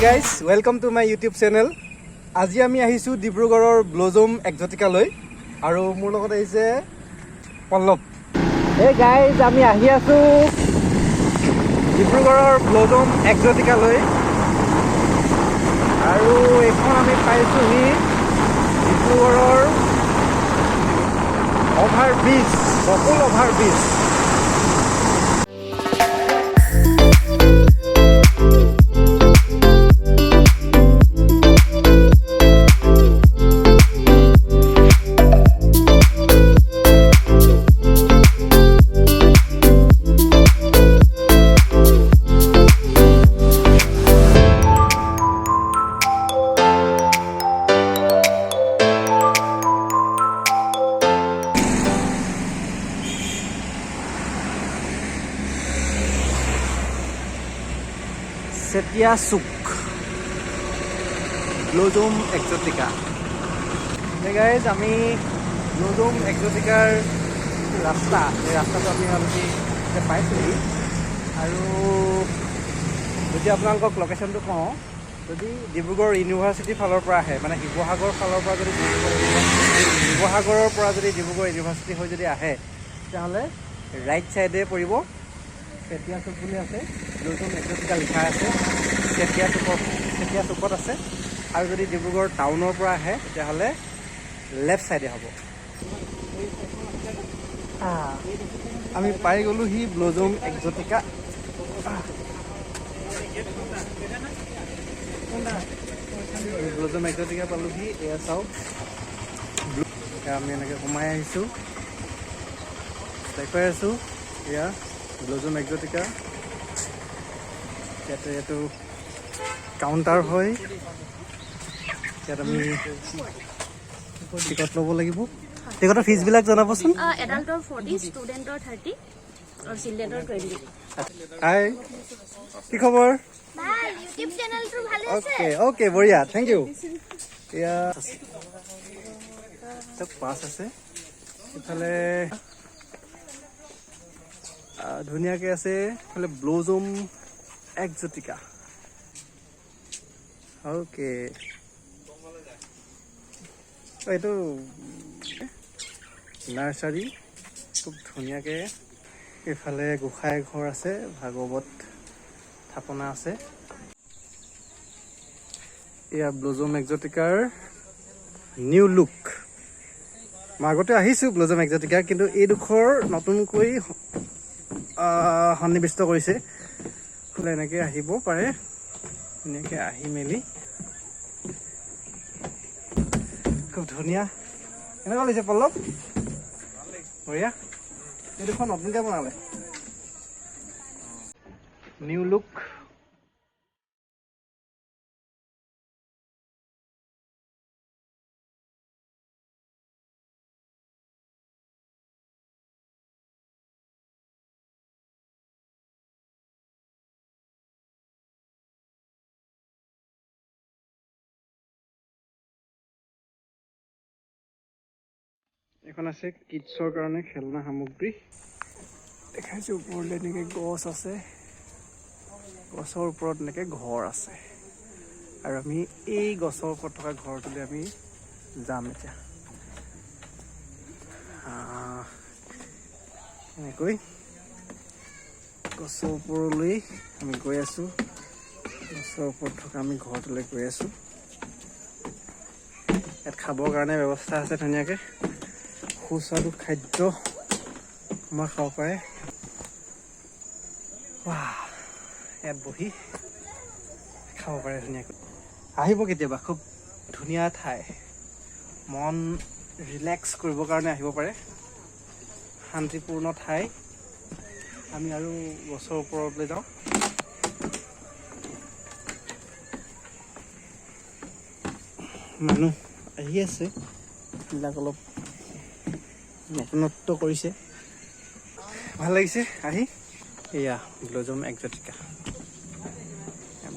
Hey guys, welcome to my YouTube channel. আজি আমি আহিছো ডিব্ৰুগড়ৰ ব্লজম এক্সোটিকা লৈ আৰু মোৰ লগত আহিছে পল্লৱ। Hey guys, আমি আহি আছো ডিব্ৰুগড়ৰ ব্লজম এক্সোটিকা লৈ আৰু এখন আমি পাইছোহি ডিব্ৰুগড়ৰ অভাৰব্ৰিজ, বকুল overbridge. Setia Suk Blossom Exotica. Hey guys, আমি Blossom Exotica ৰাস্তা এই ৰাস্তাটো আমি অলৰেডি পাইছোঁহি আৰু যদি আপোনালোকক লোকেশ্যনটো কওঁ, যদি ডিব্ৰুগড় ইউনিভাৰ্চিটিৰ ফালৰ পৰা আহে, মানে শিৱসাগৰৰ ফালৰ পৰা যদি শিৱসাগৰৰ পৰা যদি ডিব্ৰুগড় ইউনিভাৰ্চিটি হৈ যদি আহে, তেতিয়াহ'লে ৰাইট ছাইডে পৰিব চেতিয়া চুক বুলি আছে, ব্লজম এক্সোটিকা লিখা আছে, চেতিয়া চুকত আছে। আৰু যদি ডিব্ৰুগড় টাউনৰ পৰা আহে তেতিয়াহ'লে লেফ্ট ছাইডে হ'ব। আমি পাই গ'লোহি ব্লজম এক্সোটিকা। ব্লজম এক্সোটিকা পালোহি, এয়া চাওক। আমি এনেকৈ সোমাই আহিছোঁ, দেখুৱাই আছোঁ। এয়া ব্লজম এক্সোটিকা। ইয়াতে এইটো কাউণ্টাৰ হয়, ইয়াত আমি টিকট ল'ব লাগিব। টিকটৰ ফিজবিলাক জনাবচোন। এডাল্টৰ 40, ষ্টুডেণ্টৰ 30 আৰু চিলড্ৰেনৰ 20। হাই, কি খবৰ? ভাল, ইউটিউব চেনেলটো ভালে আছে? অ'কে বঢ়িয়া, থেংক ইউ। এয়া পাছ আছে, ইফালে ধুনীয়াকৈ আছে, ইফালে ব্লজম এক্সোটিকা। অ'কে, এইটো নাৰ্চাৰী, খুব ধুনীয়াকৈ। এইফালে গোঁসাই ঘৰ আছে, ভাগৱত থাপনা আছে। এয়া ব্লজম এক্সোটিকাৰ নিউ লুক। মই আগতে আহিছোঁ ব্লজম এক্সোটিকা, কিন্তু এইডোখৰ নতুনকৈ সন্নিৱিষ্ট কৰিছে। বোলে এনেকৈ আহিব পাৰে, এনেকৈ আহি মেলি খুব ধুনীয়া। কেনেকুৱা লাগিছে পল্লৱ? বঢ়িয়া। এইডোখৰ নতুনকৈ বনালে, নিউ লুক। এখন আছে কিডছৰ কাৰণে খেলনা সামগ্ৰী। দেখাইছোঁ ওপৰলৈ এনেকৈ গছ আছে, গছৰ ওপৰত এনেকৈ ঘৰ আছে, আৰু আমি এই গছৰ ওপৰত থকা ঘৰটোলৈ আমি যাম এতিয়া। এনেকৈ গছৰ ওপৰলৈ আমি গৈ আছোঁ, গছৰ ওপৰত থকা আমি ঘৰটোলৈ গৈ আছোঁ। ইয়াত খাবৰ কাৰণে ব্যৱস্থা আছে ধুনীয়াকৈ, সুস্বাদু খাদ্য আমাৰ খাব পাৰে। ইয়াত বহি খাব পাৰে ধুনীয়াকৈ। আহিব কেতিয়াবা, খুব ধুনীয়া ঠাই, মন ৰিলেক্স কৰিবৰ কাৰণে আহিব পাৰে, শান্তিপূৰ্ণ ঠাই। আমি আৰু গছৰ ওপৰলৈ যাওঁ। মানুহ আহি আছে, এইবিলাক অলপ নতুনত্ব কৰিছে, ভাল লাগিছে আহি। এয়া ব্লজম এক্সোটিকা,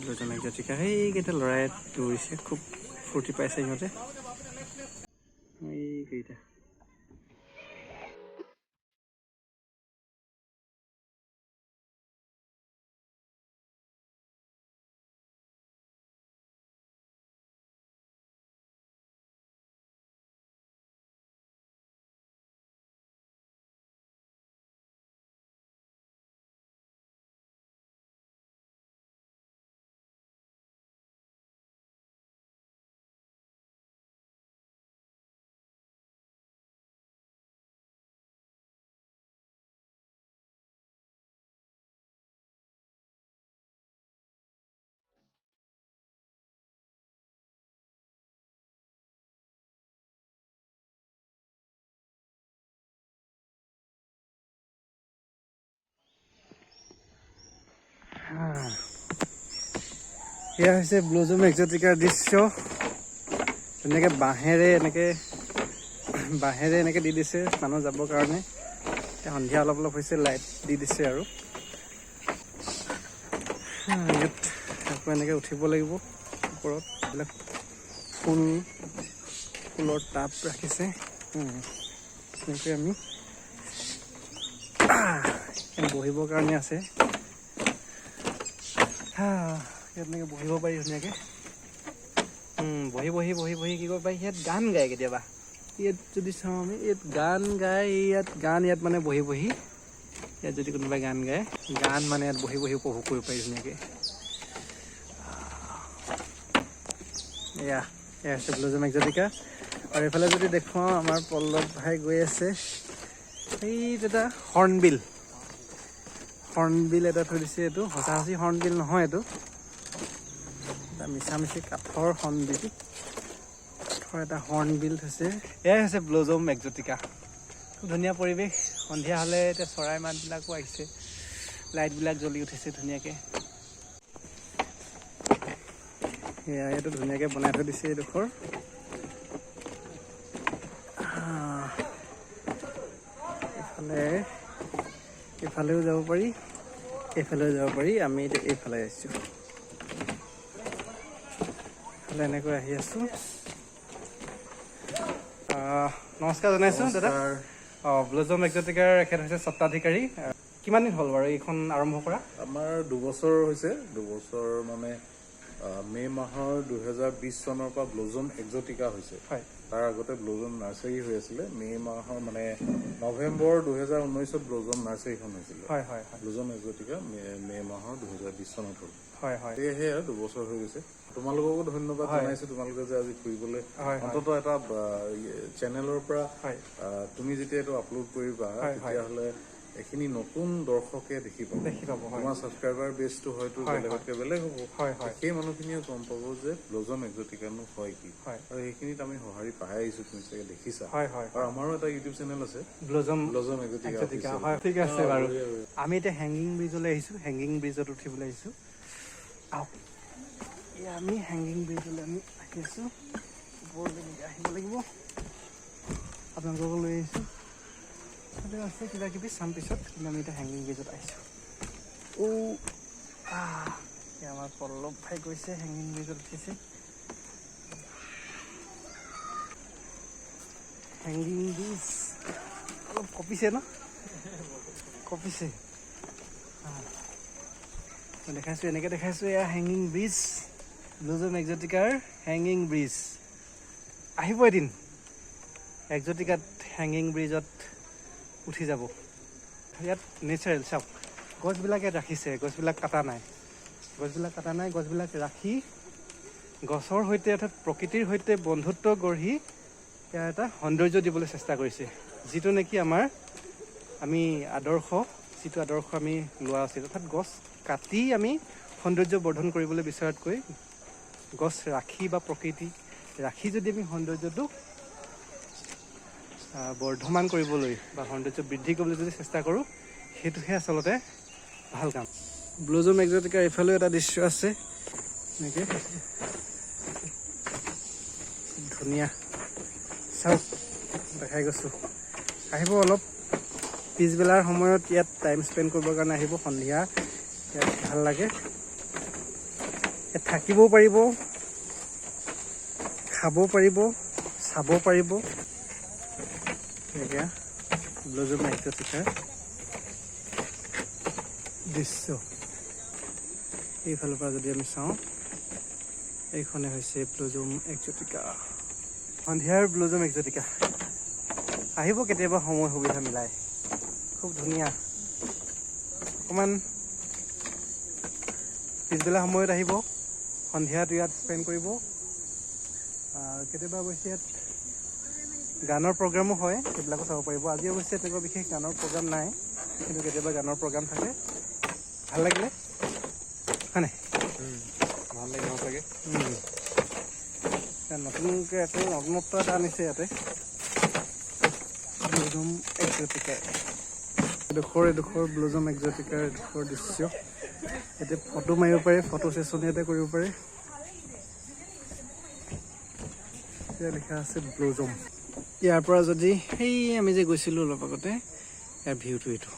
ব্লজম এক্সোটিকা। সেইকেইটা ল'ৰাই দৌৰিছে, খুব ফূৰ্তি পাইছে সিহঁতে, এইকেইটা। এয়া হৈছে ব্লুজুম এক্সোটিকাৰ দৃশ্য ধুনীয়াকৈ বাঁহেৰে এনেকৈ দি দিছে মানুহ যাবৰ কাৰণে সন্ধিয়া অলপ হৈছে লাইট দি দিছে আৰু ইয়াত আকৌ এনেকৈ উঠিব লাগিব ওপৰত এইবিলাক ফুলৰ টাব ৰাখিছে এনেকৈ আমি বহিবৰ কাৰণে আছে ইয়াত এনেকৈ বহিব পাৰি ধুনীয়াকৈ বহি কি কৰিব পাৰি ইয়াত গান গায় কেতিয়াবা ইয়াত যদি চাওঁ আমি ইয়াত গান গায় ইয়াত মানে বহি ইয়াত যদি কোনোবাই গান গায় গান মানে ইয়াত বহি উপভোগ কৰিব পাৰি ধুনীয়াকৈ এয়া হৈছে ব্লুজুম এক্সোটিকা আৰু এইফালে যদি দেখুৱাওঁ আমাৰ পল্লৱ ভাই গৈ আছে এইটো এটা হৰ্ণবিল এটা থৈ দিছে এইটো সঁচা হৰ্ণবিল নহয় এইটো এটা মিছামিছি কাঠৰ এটা হৰ্ণবিল থৈছে এয়াই হৈছে ব্লুজুম এক্সোটিকা খুব ধুনীয়া পৰিৱেশ সন্ধিয়া হ'লে এতিয়া চৰাই মাতবিলাকো আহিছে লাইটবিলাক জ্বলি উঠিছে ধুনীয়াকৈ এইটো ধুনীয়াকৈ বনাই থৈ দিছে এইডোখৰ এইফালেও যাব পাৰি এইফালেও যাব পাৰি আমি এতিয়া এইফালে আহিছোঁ এইফালে এনেকৈ আহি আছোঁ নমস্কাৰ জনাইছোঁ দাদা ব্লুজুম এক্সোটিকাৰ এখেত হৈছে স্বত্বাধিকাৰী কিমান দিন হ'ল বাৰু এইখন আৰম্ভ কৰা আমাৰ 2 বছৰ হৈছে 2 বছৰ মানে মে মাহৰ 2020 চনৰ পৰা ব্লুজুম এক্সোটিকা হৈছে হয় তাৰ আগতে ব্লুজুম নাৰ্চাৰী হৈ আছিলে মে মাহৰ মানে নৱেম্বৰ 2019ত ব্লুজুম নাৰ্চাৰীখন হৈছিল হয় ব্লুজুম এক্সোটিকা মে মাহৰ 2020 চনত হ'ল হয় সেয়েহে 2 বছৰ হৈ গৈছে তোমালোককো ধন্যবাদ জনাইছো তোমালোকে যে আজি ফুৰিবলৈ অন্তত এটা চেনেলৰ পৰা তুমি যেতিয়া এইটো আপলোড কৰিবা তেতিয়াহ'লে এইখিনি নতুন দৰ্শকে দেখি পাব তোমাৰ ছাবস্ক্ৰাইবাৰ বেছটো হয়তো বেলেগতকৈ বেলেগ হ'ব সেই মানুহখিনিয়ে গম পাব যে ব্লুজুম এক্সোটিকানো হয় কি আৰু সেইখিনিত আমি সঁহাৰি পাই আহিছোঁ তুমি চাগে দেখিছা আৰু আমাৰো এটা ইউটিউব চেনেল আছে ব্লুজুম এক্সোটিকা ঠিক আছে বাৰু আমি এতিয়া হেংগিং ব্ৰিজলৈ আহিছোঁ হেংগিং ব্ৰিজত উঠিবলৈ আহিছোঁ আমি হেংগিং ব্ৰিজলৈ আমি আহি আছোঁ ওপৰলৈ আহিব লাগিব আপোনালোকক লৈ আহিছোঁ তাতে আছে কিবা কিবি চাম পিছত কিন্তু আমি এতিয়া হেংগিং ব্ৰিজত আহিছোঁ আমাৰ পল্লৱ ভাই গৈছে হেংগিং ব্ৰিজত উঠিছে হেংগিং ব্ৰিজ অলপ কঁপিছে ন কঁপিছে এনেকৈ দেখাইছোঁ এয়া হেংগিং ব্ৰিজ ব্লুজুম এক্সোটিকাৰ হেংগিং ব্ৰিজ আহিব এদিন এক্সোটিকাত হেংগিং ব্ৰিজত উঠি যাব ইয়াত নেচাৰেল চাওক গছবিলাক ইয়াত ৰাখিছে গছবিলাক কাটা নাই গছবিলাক ৰাখি গছৰ সৈতে অৰ্থাৎ প্ৰকৃতিৰ সৈতে বন্ধুত্ব গঢ়ি ইয়াৰ এটা সৌন্দৰ্য দিবলৈ চেষ্টা কৰিছে যিটো নেকি আমি যিটো আদৰ্শ আমি লোৱা উচিত অৰ্থাৎ গছ কাটি আমি সৌন্দৰ্য বৰ্ধন কৰিবলৈ বিচৰাতকৈ গছ ৰাখি বা প্ৰকৃতি ৰাখি যদি আমি সৌন্দৰ্যটো বৰ্ধমান কৰিবলৈ বা সৌন্দৰ্য বৃদ্ধি কৰিবলৈ যদি চেষ্টা কৰোঁ সেইটোহে আচলতে ভাল কাম ব্লুজুম এক্সোটিকাৰ এইফালেও এটা দৃশ্য আছে এনেকৈ ধুনীয়া চাওক দেখাই গৈছোঁ আহিব অলপ পিছবেলাৰ সময়ত ইয়াত টাইম স্পেণ্ড কৰিবৰ কাৰণে আহিব সন্ধিয়া ইয়াত ভাল লাগে ইয়াত থাকিবও পাৰিব খাব পাৰিব চাব পাৰিব এনেকৈ ব্লুজুম এক্সোটিকাৰ দৃশ্য এইফালৰ পৰা যদি আমি চাওঁ এইখনে হৈছে ব্লুজুম এক্সোটিকা সন্ধিয়াৰ ব্লুজুম এক্সোটিকা আহিব কেতিয়াবা সময় সুবিধা মিলাই খুব ধুনীয়া অকণমান পিছবেলা সময়ত আহিব সন্ধিয়াটো ইয়াত স্পেণ্ড কৰিব কেতিয়াবা অৱশ্যে ইয়াত গানৰ প্ৰগ্ৰামো হয় সেইবিলাকো চাব পাৰিব আজি অৱশ্যে তেনেকুৱা বিশেষ গানৰ প্ৰগ্ৰাম নাই কিন্তু কেতিয়াবা গানৰ প্ৰগ্ৰাম থাকে ভাল লাগিলে হয় নাই ভাল লাগে সঁচাকৈ নতুনকৈ এটা নতুনত্ব এটা আনিছে ইয়াতে ব্লুজুম এক্সোটিকাৰ এডোখৰ ব্লুজুম এক্সোটিকাৰ এডোখৰ দৃশ্য ইয়াতে ফটো মাৰিব পাৰে, ফটো ছেশ্যন ইয়াতে কৰিব পাৰে। এতিয়া লিখা আছে ব্লুজম। ইয়াৰ পৰা যদি সেই আমি যে গৈছিলোঁ অলপ আগতে, ইয়াৰ ভিউটো এইটো।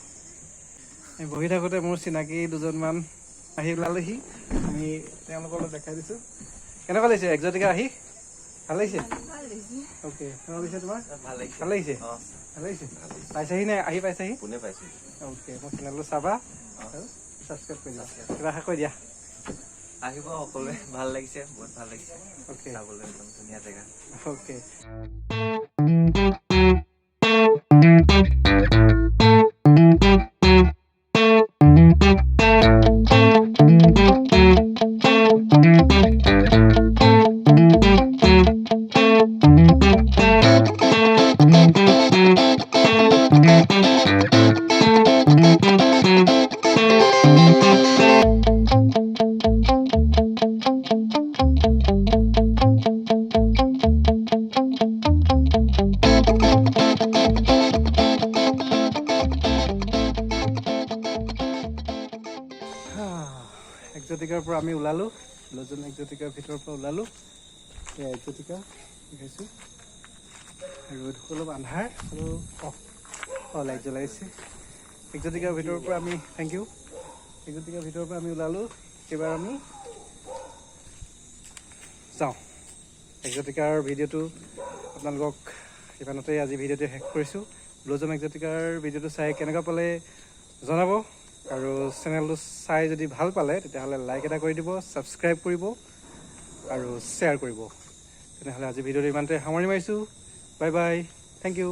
বহি থাকোঁতে মোৰ চিনাকি দুজনমান আহি ওলালেহি, আমি তেওঁলোকৰ লগত দেখাই দিছোঁ। কেনেকুৱা লাগিছে এক্সটিকা আহি? ভাল লাগিছে? অ'কে, কেনেকুৱা লাগিছে তোমাৰ? ভাল লাগিছে? ভাল লাগিছে? পাইছাহি নে? আহি পাইছাহি? কোনে পাইছে? অ'কে, মোৰ চেনেলটো চাবা আৰু ছাবস্ক্ৰাইব কৰি দিবা। কিবা আশা কৰি দিয়া। আহিব সকলোৱে, ভাল লাগিছে, বহুত ভাল লাগিছে। অ'কে, চাবলৈ একদম ধুনীয়া জেগা। অ'কে। এক্সটিকাৰ পৰা আমি ওলালোঁ, ব্লুজম এক্সটিকাৰ ভিতৰৰ পৰা ওলালোঁ। এয়া এক্সটিকা দেখাইছোঁ আৰু অলপ আন্ধাৰ আৰু লাইট জ্বলাইছে। এক্সটিকাৰ ভিতৰৰ পৰা আমি থেংক ইউ। এক্সটিকাৰ ভিতৰৰ পৰা আমি ওলালোঁ। এইবাৰ আমি যাওঁ। এক্সটিকাৰ ভিডিঅ'টো আপোনালোকক ইমানতে আজি ভিডিঅ'টো শেষ কৰিছোঁ। ব্লুজম এক্সটিকাৰ ভিডিঅ'টো চাই কেনেকুৱা পালে জনাব, আৰু চেনেলটো চাই যদি ভাল পালে তেতিয়াহ'লে লাইক এটা কৰি দিব, ছাবস্ক্ৰাইব কৰিব আৰু শ্বেয়াৰ কৰিব। তেনেহ'লে আজি ভিডিঅ'টো ইমানতে সামৰণি মাৰিছোঁ। Bye bye, thank U.